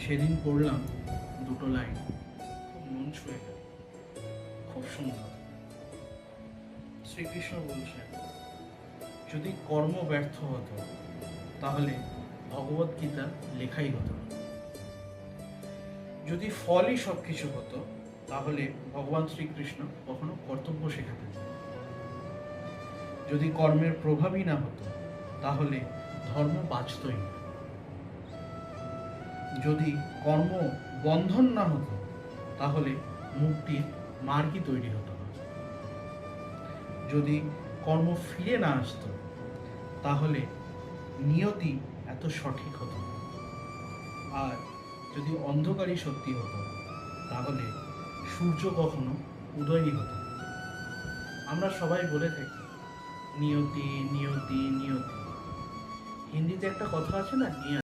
সেদিন পড়লাম দুটো লাইন, খুব মন ছুঁয়ে গেল, খুব সুন্দর। শ্রীকৃষ্ণ বলছেন, যদি কর্ম ব্যর্থ হতো তাহলে ভগবত গীতা লেখাই হতো না। যদি ফলই সব কিছু হতো তাহলে ভগবান শ্রীকৃষ্ণ কখনো কর্তব্য শেখাতেন না। যদি কর্মের প্রভাবই না হতো তাহলে ধর্ম বাঁচতই না। যদি কর্ম বন্ধন না হতো তাহলে মুক্তির মার্গই তৈরি হতো না। যদি কর্ম ফিরে না আসতো তাহলে নিয়তি এত সঠিক হতো না। আর যদি অন্ধকারই সত্যি হতো তাহলে সূর্য কখনো উদয়ই হতো না। আমরা সবাই বলে থাকি নিয়তি নিয়তি নিয়তি। হিন্দিতে একটা কথা আছে না, নিয়তি।